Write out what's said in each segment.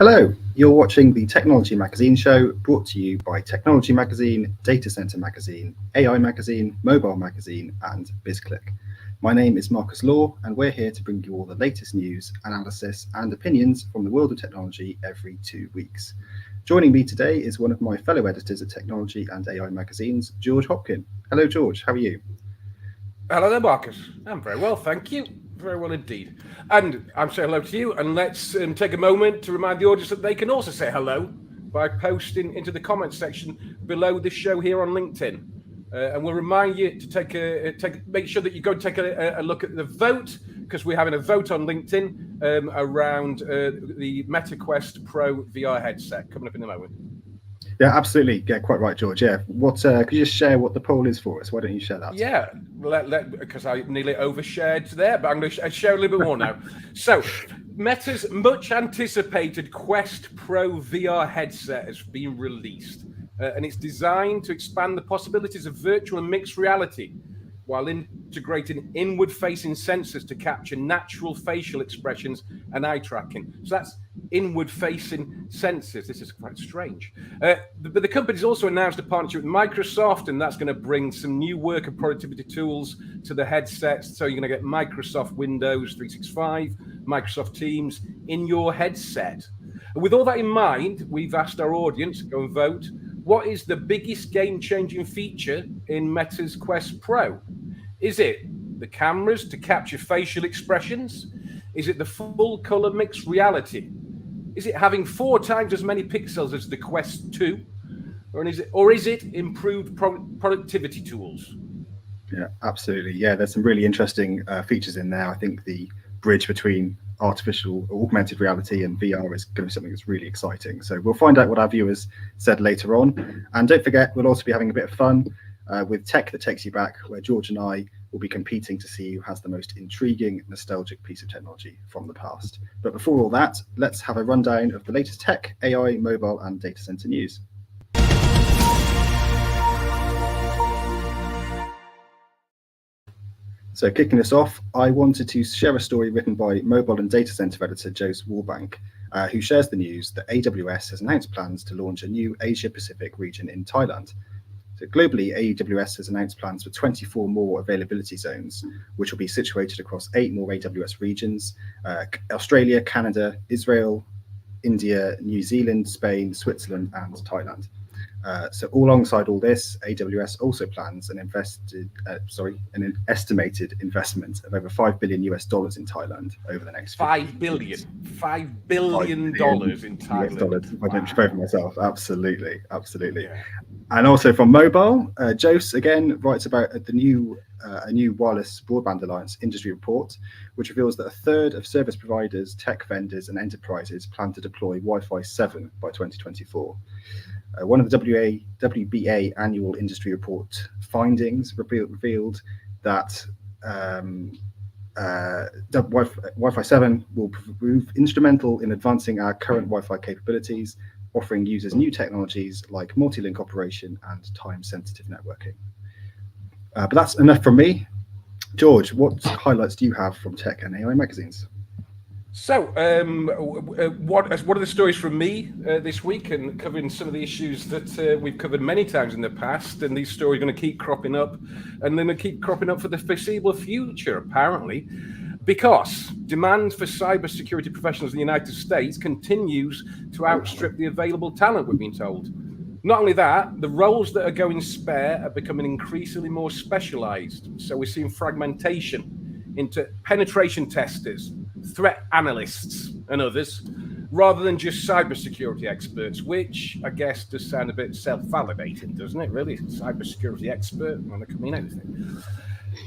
Hello, you're watching the Technology Magazine show brought to you by Technology Magazine, Data Center Magazine, AI Magazine, Mobile Magazine, and BizClik. My name is Marcus Law, and we're here to bring you all the latest news, analysis, and opinions from the world of technology every 2 weeks. Joining me today is one of my fellow editors at Technology and AI Magazines, George Hopkin. Hello, George. How are you? Hello there, Marcus. I'm very well, thank you. Very well indeed. And I'm saying hello to you, and let's take a moment to remind the audience that they can also say hello by posting into the comments section below the show here on LinkedIn. And we'll remind you to make sure that you go take a look at the vote, because we're having a vote on LinkedIn around the Meta Quest Pro VR headset coming up in a moment. Yeah, absolutely. Yeah, quite right, George. Yeah. Could you just share what the poll is for us? Why don't you share that? Yeah, because I nearly overshared there, but I'm going to share a little bit more now. So, Meta's much anticipated Quest Pro VR headset has been released, and it's designed to expand the possibilities of virtual and mixed reality while integrating inward-facing sensors to capture natural facial expressions and eye tracking. So that's inward-facing sensors. This is quite strange. But the company's also announced a partnership with Microsoft, and that's going to bring some new work and productivity tools to the headsets. So you're going to get Microsoft Windows 365, Microsoft Teams in your headset. And with all that in mind, we've asked our audience, go and vote, what is the biggest game-changing feature in Meta's Quest Pro? Is it the cameras to capture facial expressions? Is it the full color mixed reality? Is it having 4 times as many pixels as the Quest 2? Or is it improved productivity tools? Yeah, absolutely. Yeah, there's some really interesting features in there. I think the bridge between augmented reality and VR is going to be something that's really exciting. So we'll find out what our viewers said later on. And don't forget, we'll also be having a bit of fun with Tech That Takes You Back, where George and I will be competing to see who has the most intriguing, nostalgic piece of technology from the past. But before all that, let's have a rundown of the latest tech, AI, mobile, and data center news. So kicking this off, I wanted to share a story written by mobile and data center editor Jose Warbank, who shares the news that AWS has announced plans to launch a new Asia-Pacific region in Thailand. So globally, AWS has announced plans for 24 more availability zones, which will be situated across 8 more AWS regions: Australia, Canada, Israel, India, New Zealand, Spain, Switzerland, and Thailand. So alongside all this, AWS also plans an estimated investment of over $5 billion in Thailand over the next $5 billion in Thailand. I don't pay for myself. Absolutely. Yeah. And also from mobile, Jose again writes about a new wireless broadband alliance industry report, which reveals that 1/3 of service providers, tech vendors, and enterprises plan to deploy Wi-Fi 7 by 2024. One of the WBA annual industry report findings revealed that Wi-Fi 7 will prove instrumental in advancing our current Wi-Fi capabilities, offering users new technologies like multi-link operation and time-sensitive networking. But that's enough from me. George, what highlights do you have from Tech and AI magazines? So, what are the stories from me this week, and covering some of the issues that we've covered many times in the past, and these stories are going to keep cropping up, and then they keep cropping up for the foreseeable future, apparently, because demand for cybersecurity professionals in the United States continues to outstrip the available talent, we've been told. Not only that, the roles that are going spare are becoming increasingly more specialized. So we're seeing fragmentation into penetration testers, threat analysts, and others, rather than just cybersecurity experts, which I guess does sound a bit self-validating, doesn't it? Really, cybersecurity expert, well, that could mean anything.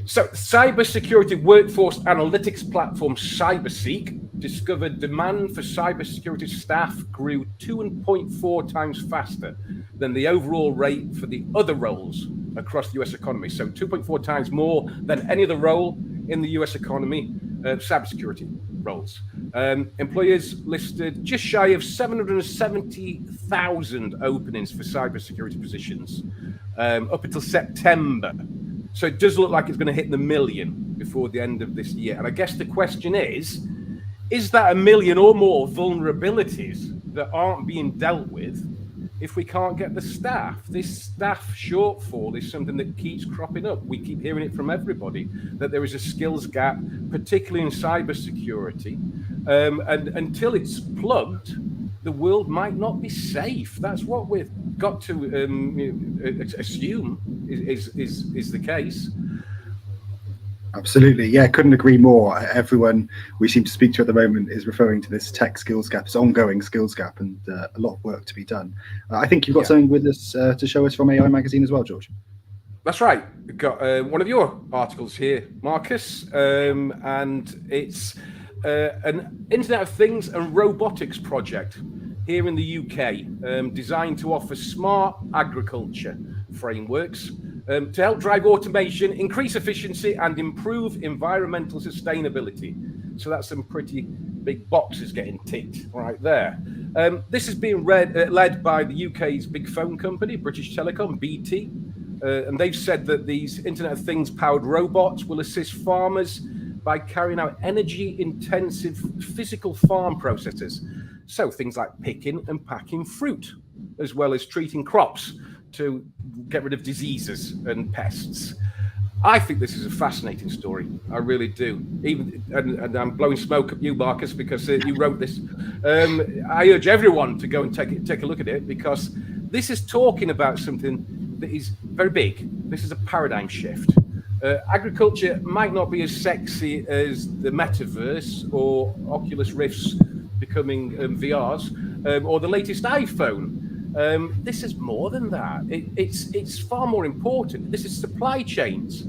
So, cybersecurity workforce analytics platform CyberSeek discovered demand for cybersecurity staff grew 2.4 times faster than the overall rate for the other roles across the US economy. So 2.4 times more than any other role in the US economy, cybersecurity roles. Employers listed just shy of 770,000 openings for cybersecurity positions up until September. So it does look like it's going to hit the million before the end of this year. And I guess the question is that a million or more vulnerabilities that aren't being dealt with if we can't get the staff. This staff shortfall is something that keeps cropping up. We keep hearing it from everybody that there is a skills gap, particularly in cybersecurity. And until it's plugged, the world might not be safe. That's what we've got to assume is the case. Absolutely. Yeah, couldn't agree more. Everyone we seem to speak to at the moment is referring to this tech skills gap, this ongoing skills gap, and a lot of work to be done. I think you've got something with us to show us from AI Magazine as well, George. That's right. We've got one of your articles here, Marcus, and it's an Internet of Things and Robotics project here in the UK, designed to offer smart agriculture frameworks to help drive automation, increase efficiency, and improve environmental sustainability. So that's some pretty big boxes getting ticked right there. This is being led by the UK's big phone company, British Telecom, BT, and they've said that these Internet of Things powered robots will assist farmers by carrying out energy-intensive physical farm processes. So things like picking and packing fruit, as well as treating crops to get rid of diseases and pests. I think this is a fascinating story. I really do. And I'm blowing smoke at you, Marcus, because you wrote this. I urge everyone to go and take a look at it, because this is talking about something that is very big. This is a paradigm shift. Agriculture might not be as sexy as the metaverse or Oculus Rifts becoming VRs or the latest iPhone. This is more than that. It's far more important. This is supply chains.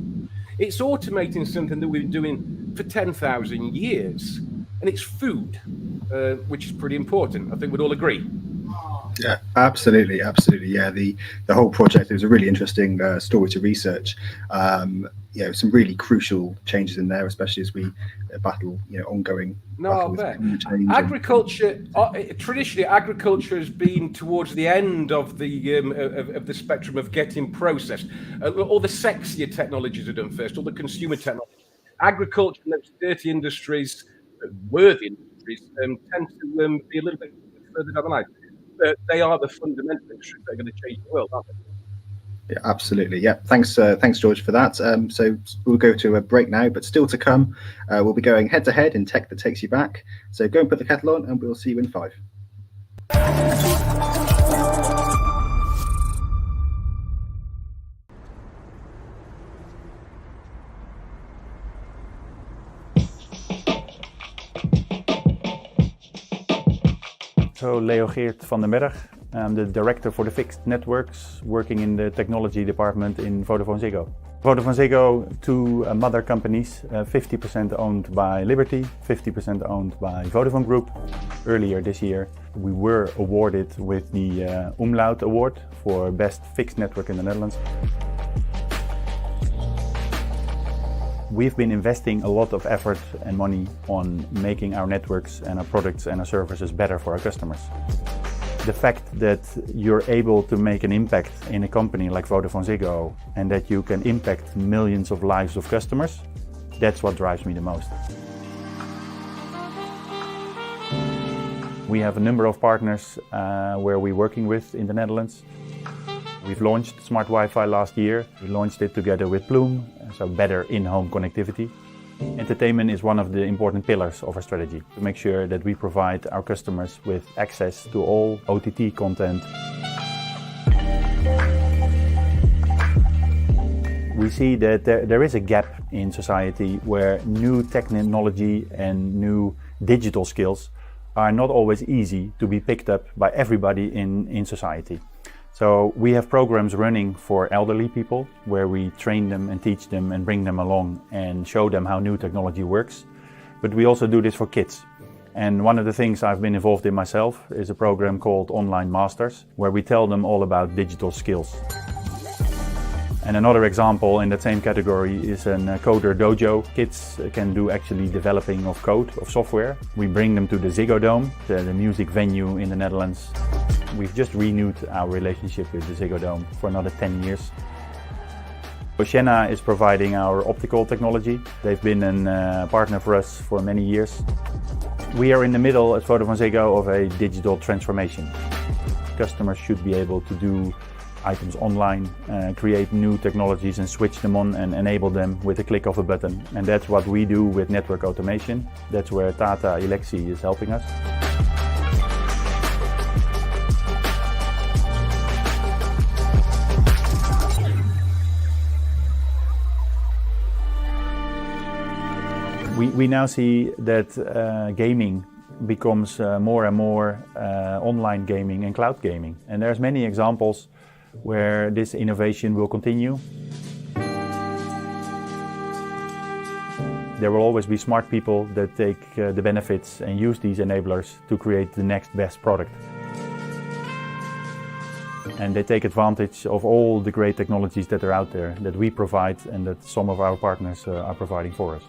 It's automating something that we've been doing for 10,000 years, and it's food, which is pretty important. I think we'd all agree. Yeah, absolutely. Yeah, the whole project is a really interesting story to research. Some really crucial changes in there, especially as we battle ongoing. Agriculture traditionally, agriculture has been towards the end of the spectrum of getting processed. All the sexier technologies are done first, all the consumer technologies. Agriculture and those dirty industries, worthy industries, tend to be a little bit further down the line. They are the fundamental industries that are going to change the world, aren't they? Yeah, absolutely. Yeah, thanks, George, for that. So we'll go to a break now, but still to come, we'll be going head to head in tech that takes you back. So go and put the kettle on, and we'll see you in 5. So Leo Geert van den Berg. I'm the director for the fixed networks, working in the technology department in VodafoneZiggo. VodafoneZiggo, two mother companies, 50% owned by Liberty, 50% owned by Vodafone Group. Earlier this year, we were awarded with the Umlaut Award for Best Fixed Network in the Netherlands. We've been investing a lot of effort and money on making our networks and our products and our services better for our customers. The fact that you're able to make an impact in a company like VodafoneZiggo and that you can impact millions of lives of customers, that's what drives me the most. We have a number of partners where we're working with in the Netherlands. We've launched Smart Wi-Fi last year. We launched it together with Plume, so better in-home connectivity. Entertainment is one of the important pillars of our strategy to make sure that we provide our customers with access to all OTT content. We see that there is a gap in society where new technology and new digital skills are not always easy to be picked up by everybody in society. So we have programs running for elderly people where we train them and teach them and bring them along and show them how new technology works. But we also do this for kids. And one of the things I've been involved in myself is a program called Online Masters, where we tell them all about digital skills. And another example in that same category is a coder dojo. Kids can do actually developing of code, of software. We bring them to the Ziggo Dome, the music venue in the Netherlands. We've just renewed our relationship with the Ziggo Dome for another 10 years. Oceana is providing our optical technology. They've been a partner for us for many years. We are in the middle at Vodafone Ziggo of a digital transformation. Customers should be able to do items online, create new technologies and switch them on and enable them with a click of a button. And that's what we do with network automation. That's where Tata Elxsi is helping us. We now see that gaming becomes more and more online gaming and cloud gaming. And there's many examples where this innovation will continue. There will always be smart people that take the benefits and use these enablers to create the next best product. And they take advantage of all the great technologies that are out there that we provide and that some of our partners are providing for us.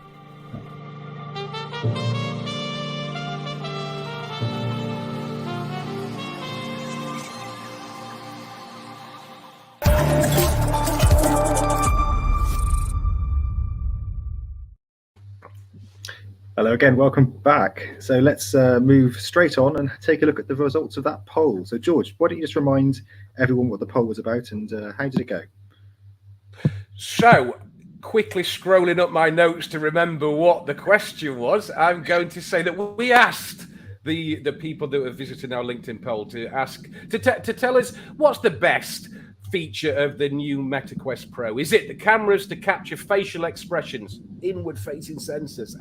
Hello again, welcome back. So let's move straight on and take a look at the results of that poll. So George, why don't you just remind everyone what the poll was about and how did it go? So, quickly scrolling up my notes to remember what the question was, I'm going to say that we asked the people that were visiting our LinkedIn poll to ask to tell us what's the best feature of the new Meta Quest Pro. Is it the cameras to capture facial expressions, inward-facing sensors,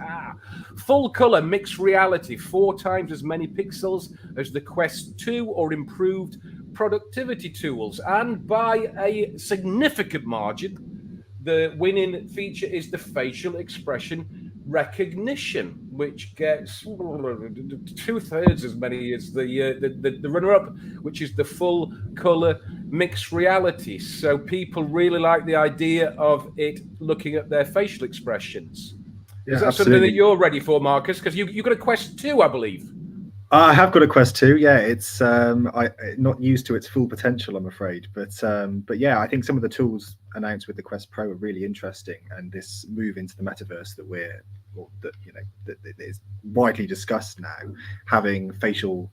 full color mixed reality, 4 times as many pixels as the Quest 2, or improved productivity tools? And by a significant margin, the winning feature is the facial expression recognition, which gets 2/3 as many as the runner-up, which is the full color mixed reality. So people really like the idea of it looking at their facial expressions. Yeah, is that absolutely. something that you're ready for, Marcus? Because you got a Quest 2, I believe. I have got a Quest 2. Yeah, it's not used to its full potential, I'm afraid. But yeah, I think some of the tools announced with the Quest Pro are really interesting, and this move into the metaverse that is widely discussed now, having facial.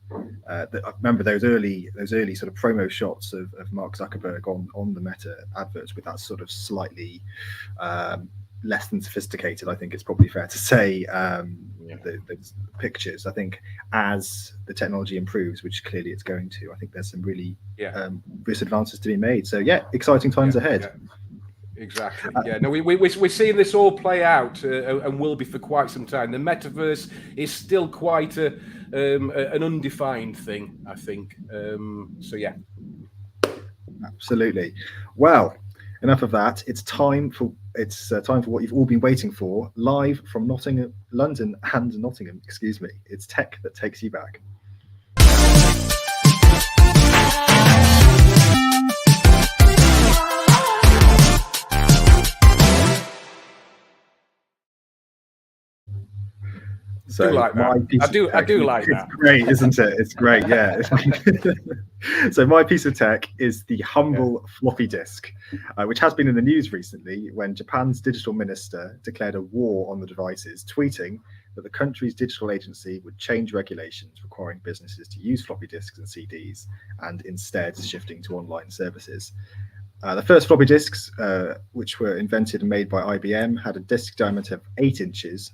I remember those early sort of promo shots of Mark Zuckerberg on the Meta adverts with that sort of slightly less than sophisticated, I think it's probably fair to say, the pictures. I think as the technology improves, which clearly it's going to, I think there's some really advances to be made. So yeah, exciting times ahead. Yeah. Exactly. Yeah. No, we're seeing this all play out and will be for quite some time. The metaverse is still quite an undefined thing, I think. So yeah. Absolutely. Well, enough of that. It's time for what you've all been waiting for, live from London and Nottingham. Excuse me. It's tech that takes you back. So I do like that. It's great, isn't it? It's great, yeah. So my piece of tech is the humble floppy disk, which has been in the news recently when Japan's digital minister declared a war on the devices, tweeting that the country's digital agency would change regulations requiring businesses to use floppy disks and CDs, and instead shifting to online services. The first floppy disks, which were invented and made by IBM, had a disk diameter of 8 inches.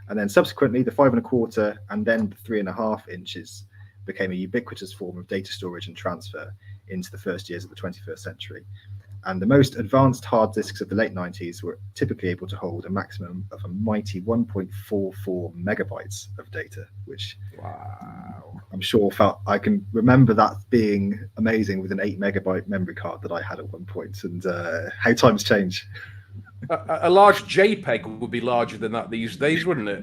And then subsequently, the 5¼ and then the 3½ inches became a ubiquitous form of data storage and transfer into the first years of the 21st century. And the most advanced hard disks of the late 90s were typically able to hold a maximum of a mighty 1.44 megabytes of data, which I'm sure I can remember that being amazing with an 8 megabyte memory card that I had at one point, and how times change. A large JPEG would be larger than that these days, wouldn't it?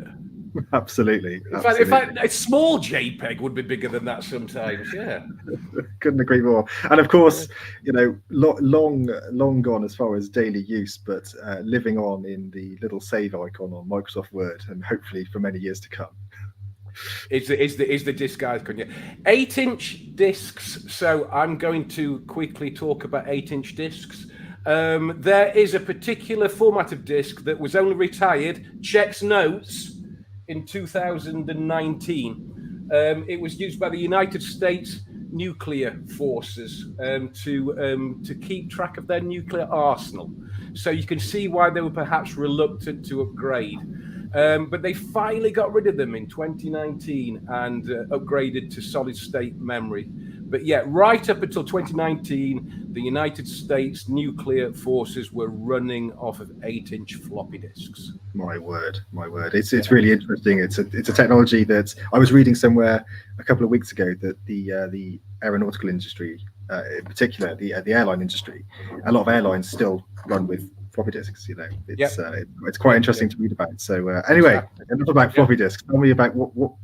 Absolutely. In fact, a small JPEG would be bigger than that sometimes. Yeah. Couldn't agree more. And of course, long gone as far as daily use, but living on in the little save icon on Microsoft Word, and hopefully for many years to come. Is the disc icon? Yeah. 8-inch discs. So I'm going to quickly talk about 8-inch discs. There is a particular format of disc that was only retired, checks notes, in 2019. It was used by the United States nuclear forces to keep track of their nuclear arsenal. So you can see why they were perhaps reluctant to upgrade. But they finally got rid of them in 2019 and upgraded to solid state memory. But yeah, right up until 2019, the United States nuclear forces were running off of 8-inch floppy disks. My word. It's really interesting. It's a technology that I was reading somewhere a couple of weeks ago that the aeronautical industry, in particular the airline industry, a lot of airlines still run with floppy disks. You know, it's quite interesting to read about. So anyway, enough about floppy disks. Tell me about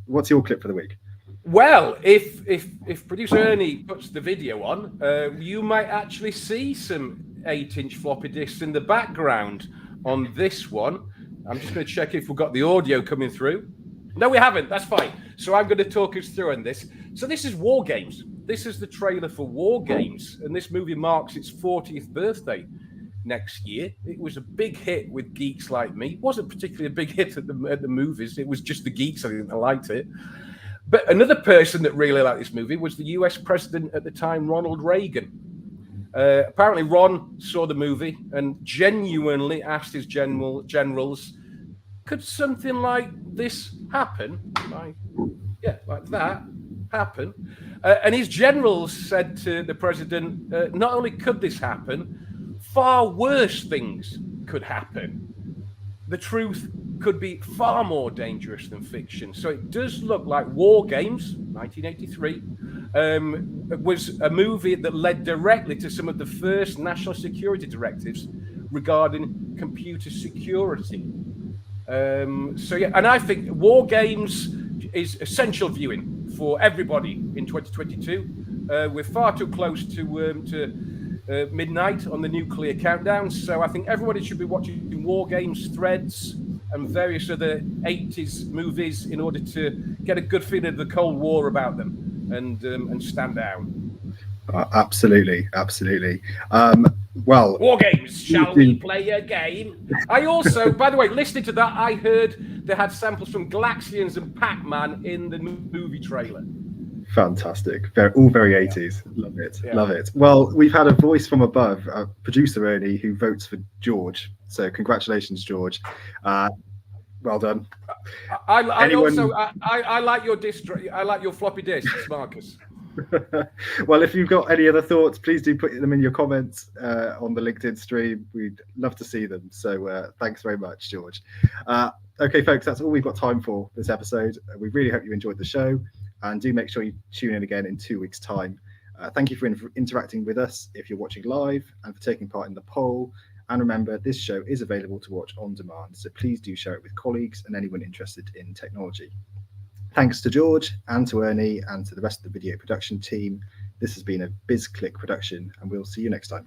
what's your clip for the week. Well, if producer Ernie puts the video on, you might actually see some 8-inch floppy disks in the background on this one. I'm just going to check if we've got the audio coming through. No, we haven't. That's fine. So I'm going to talk us through on this. So this is War Games. This is the trailer for War Games, and this movie marks its 40th birthday next year. It was a big hit with geeks like me. It wasn't particularly a big hit at the movies. It was just the geeks, I think, that liked it. But another person that really liked this movie was the US president at the time, Ronald Reagan. Apparently, Ron saw the movie and genuinely asked his generals, could something like this happen? Like that happen? And his generals said to the president, not only could this happen, far worse things could happen. The truth could be far more dangerous than fiction. So it does look like War Games, 1983, was a movie that led directly to some of the first national security directives regarding computer security. And I think War Games is essential viewing for everybody in 2022. We're far too close to midnight on the nuclear countdown, so I think everybody should be watching War Games, Threads, and various other 80s movies in order to get a good feeling of the Cold War about them and stand down. Absolutely. Well, War Games, shall we play a game? I also, by the way, listening to that, I heard they had samples from Galaxians and Pac-Man in the movie trailer. Fantastic. All very 80s. Love it. Well, we've had a voice from above, producer Ernie, who votes for George. So congratulations, George. Well done. I like your I like your floppy disks, Marcus. Well, if you've got any other thoughts, please do put them in your comments on the LinkedIn stream. We'd love to see them. So thanks very much, George. Okay, folks, that's all we've got time for this episode. We really hope you enjoyed the show. And do make sure you tune in again in 2 weeks' time. Thank you for interacting with us if you're watching live and for taking part in the poll. And remember, this show is available to watch on demand, so please do share it with colleagues and anyone interested in technology. Thanks to George and to Ernie and to the rest of the video production team. This has been a BizClik production, and we'll see you next time.